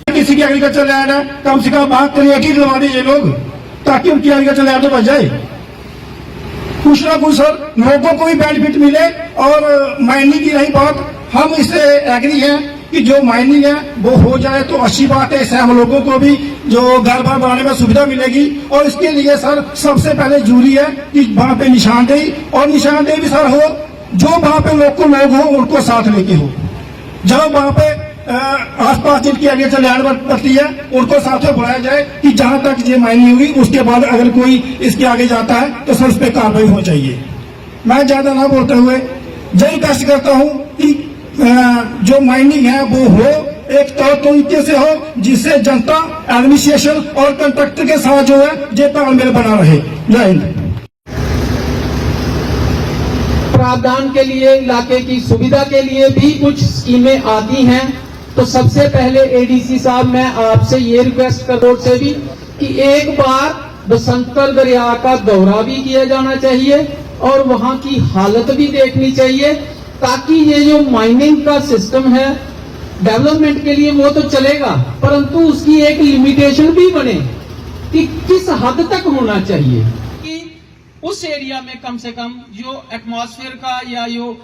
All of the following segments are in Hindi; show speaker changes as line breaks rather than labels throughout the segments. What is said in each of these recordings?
किसी की एग्रीकल्चर लैंड है, कम से कम बात करिए कि दिलवा दीजिए लोग, ताकि उनकी एग्रीकल्चर लैंड तो बच जाए। कुछ ना कुछ सर लोगों को भी बेनिफिट मिले। और माइनिंग की रही बात, हम इससे एग्री हैं कि जो माइनिंग है वो हो जाए तो अच्छी बात है। इससे हम लोगों को भी जो घर बार बनाने में सुविधा मिलेगी। और इसके लिए सर सबसे पहले जरूरी है कि वहाँ पे निशानदेही, और निशानदेही भी सर हो जो वहाँ पे लोग हो उनको साथ लेके हो। जब वहाँ पे आसपास जिनकी एग्रीकल्चर लैंड पड़ती है उनको साथ में बुलाया जाए कि जहां तक ये माइनिंग हुई उसके बाद अगर कोई इसके आगे जाता है तो सर उस पर कार्रवाई हो चाहिए। मैं ज्यादा ना बोलते हुए यही कष्ट करता हूं कि जो माइनिंग है वो हो एक तौर तरीके से हो जिससे जनता, एडमिनिस्ट्रेशन और कंट्रैक्टर के साथ जो है ये तालमेल बना रहे। जय हिंद।
प्रावधान के लिए, इलाके की सुविधा के लिए भी कुछ स्कीमें आती हैं। तो सबसे पहले एडीसी साहब, मैं आपसे ये रिक्वेस्ट कर रोड से भी कि एक बार बसंतर दरिया का दौरा भी किया जाना चाहिए और वहां की हालत भी देखनी चाहिए, ताकि ये जो माइनिंग का सिस्टम है डेवलपमेंट के लिए वो तो चलेगा, परंतु उसकी एक लिमिटेशन भी बने कि किस हद तक होना चाहिए कि उस एरिया में कम से कम जो एटमॉस्फेयर का या जो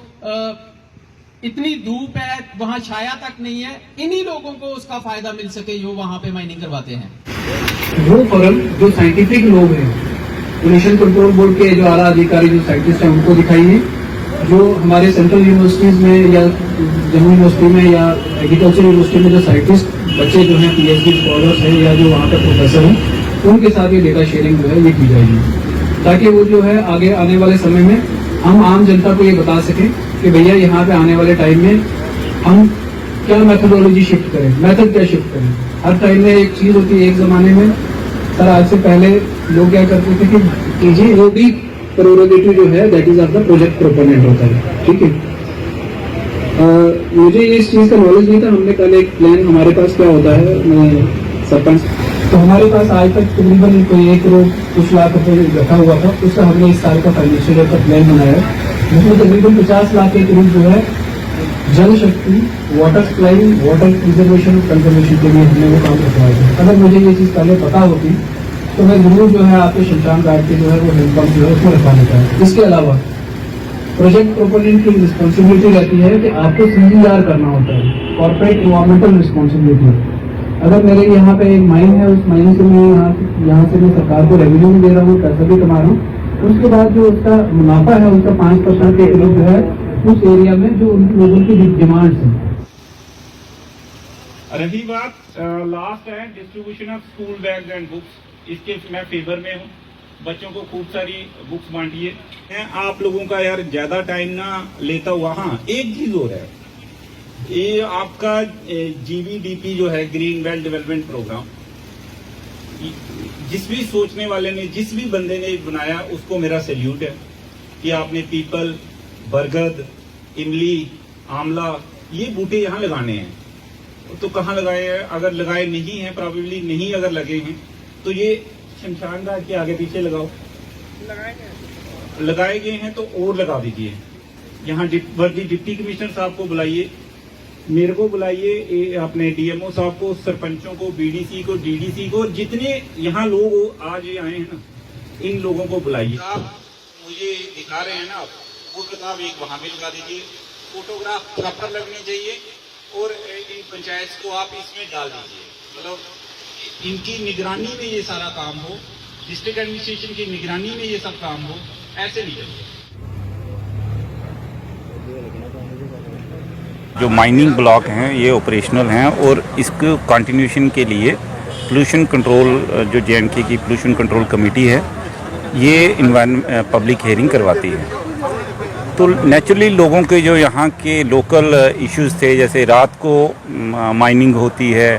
इतनी धूप है वहां छाया तक नहीं है, इन्हीं लोगों को उसका फायदा मिल सके जो वहां पे माइनिंग करवाते हैं।
वो फर्क जो साइंटिफिक लोग हैं, पोल्यूशन कंट्रोल बोर्ड के जो आला अधिकारी जो साइंटिस्ट हैं उनको दिखाइए, जो हमारे सेंट्रल यूनिवर्सिटीज में या जम्मू यूनिवर्सिटी में या एग्रीकल्चर यूनिवर्सिटी में जो साइंटिस्ट बच्चे जो हैं पीएचडी स्कॉलर्स हैं या जो वहाँ पे प्रोफेसर हैं उनके साथ ये डेटा शेयरिंग जो है ये की जाएगी, ताकि वो जो है आगे आने वाले समय में हम आम जनता को ये बता सकें कि भैया यहाँ पे आने वाले टाइम में हम क्या मेथोडोलॉजी शिफ्ट करें, मेथड क्या शिफ्ट करें। हर टाइम में एक चीज होती है, एक जमाने में सर आज से पहले लोग क्या करते थे कि ईजी प्रोरोगेटिव जो है that is of the project proponent होता है, ठीक है। मुझे इस चीज का नॉलेज नहीं था। हमने कल एक प्लान, हमारे पास क्या होता है, मैं सरपंच, तो हमारे पास आज तक तकरीबन कोई 1 करोड़ कुछ लाख रुपए रखा हुआ था। उसका हमने इस साल का फाइनेंशियल ईयर का प्लान बनाया, जिसमें तकरीबन 50 लाख के करीब जो है जल शक्ति, water supply, water preservation conservation के लिए हमने वो काम रखवाया था। अगर मुझे ये चीज पहले पता होती तो मैं जरूर जो है आपके शमशान घाट के जो है वो हैंडपम्प जो है उसको रखवाना चाहूँ। इसके अलावा प्रोजेक्ट प्रोपोनेंट की रिस्पॉन्सिबिलिटी रहती है कि आपको CER करना होता है, कॉर्पोरेट इन्वायरमेंटल रिस्पॉन्सिबिलिटी। अगर मेरे यहाँ पे एक माइन है, उस माइन से मैं यहाँ से मैं सरकार को रेवेन्यू भी दे रहा हूँ, पैसा भी कमा रहा हूँ, उसके बाद जो उसका मुनाफा है उसका 5% के करीब जो है उस एरिया में जो उन लोगों की डिमांड्स हैं।
रही बात लास्ट है distribution of school bags and books, इसके मैं फेवर में हूँ। बच्चों को खूब सारी बुक्स बांटिए। आप लोगों का यार ज्यादा टाइम ना लेता हुआ, हाँ एक चीज हो रहा है, ये आपका GBDP जो है ग्रीन बेल्ट डेवलपमेंट प्रोग्राम, जिस भी सोचने वाले ने, जिस भी बंदे ने बनाया उसको मेरा सैल्यूट है कि आपने पीपल, बरगद, इमली, आंवला ये बूटे यहाँ लगाने हैं। तो कहाँ लगाए हैं? अगर लगाए नहीं हैं, प्रोबेबली नहीं अगर लगे हैं तो ये शमशान घाट के आगे पीछे लगाओ। लगाए गए हैं तो और लगा दीजिए। यहाँ डिप्टी कमिश्नर साहब को बुलाइए, मेरे को बुलाइए, अपने DMO साहब को, सरपंचों को, BDC को, DDC को, जितने यहाँ लोग आज आए हैं ना, इन लोगों को बुलाइए। आप मुझे दिखा रहे हैं ना, वो किताब एक वहां भी लगा दीजिए, फोटोग्राफ प्रॉपर लगने चाहिए और इन पंचायत को आप इसमें डाल दीजिए। मतलब इनकी निगरानी में ये सारा काम हो, डिस्ट्रिक्ट एडमिनिस्ट्रेशन की निगरानी में ये सब काम हो, ऐसे नहीं चलिए।
जो माइनिंग ब्लॉक हैं ये ऑपरेशनल हैं और इसको कंटिन्यूशन के लिए पोल्यूशन कंट्रोल, जो JNK की पोल्यूशन कंट्रोल कमेटी है, ये पब्लिक हियरिंग करवाती है। तो नेचुरली लोगों के जो यहाँ के लोकल इश्यूज़ थे, जैसे रात को माइनिंग होती है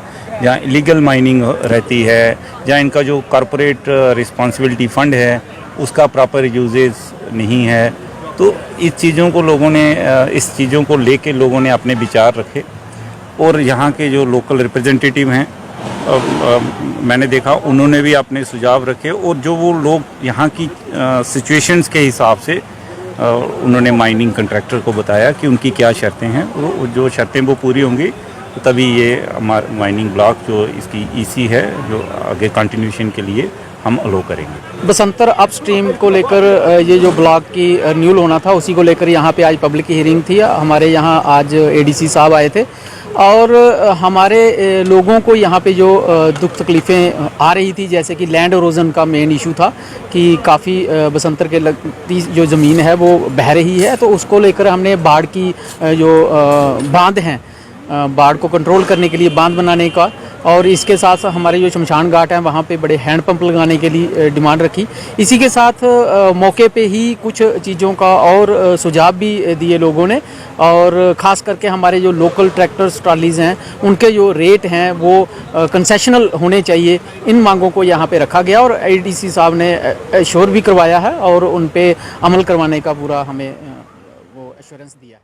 या इलीगल माइनिंग रहती है, या इनका जो कॉरपोरेट रिस्पॉन्सिबिलिटी फ़ंड है उसका प्रॉपर यूजेस नहीं है, तो इस चीज़ों को लोगों ने, इस चीज़ों को लेके लोगों ने अपने विचार रखे। और यहाँ के जो लोकल रिप्रेजेंटेटिव हैं, मैंने देखा उन्होंने भी अपने सुझाव रखे, और जो वो लोग यहाँ की सिचुएशंस के हिसाब से उन्होंने माइनिंग कंट्रैक्टर को बताया कि उनकी क्या शर्तें हैं, वो जो शर्तें वो पूरी होंगी तो तभी ये हमारा माइनिंग ब्लॉक जो इसकी ईसी है जो आगे कंटिन्यूशन के लिए हम अलो करेंगे।
बसंतर अपस्ट्रीम को लेकर ये जो ब्लॉक की रिन्यूअल होना था उसी को लेकर यहाँ पे आज पब्लिक हियरिंग थी। हमारे यहाँ आज एडीसी साहब आए थे और हमारे लोगों को यहाँ पे जो दुख तकलीफ़ें आ रही थी, जैसे कि लैंड एरोजन का मेन इशू था कि काफ़ी बसंतर के लगती जो ज़मीन है वो बह रही है, तो उसको लेकर हमने बाढ़ की जो बांध हैं, बाढ़ को कंट्रोल करने के लिए बांध बनाने का, और इसके साथ साथ हमारे जो शमशान घाट हैं वहाँ पे बड़े हैंडपंप लगाने के लिए डिमांड रखी। इसी के साथ मौके पे ही कुछ चीज़ों का और सुझाव भी दिए लोगों ने, और ख़ास करके हमारे जो लोकल ट्रैक्टर्स ट्रॉलीज़ हैं उनके जो रेट हैं वो कंसेशनल होने चाहिए। इन मांगों को यहाँ पे रखा गया और एडीसी साहब ने एश्योर भी करवाया है और उन पे अमल करवाने का पूरा हमें वो एश्योरेंस दिया है।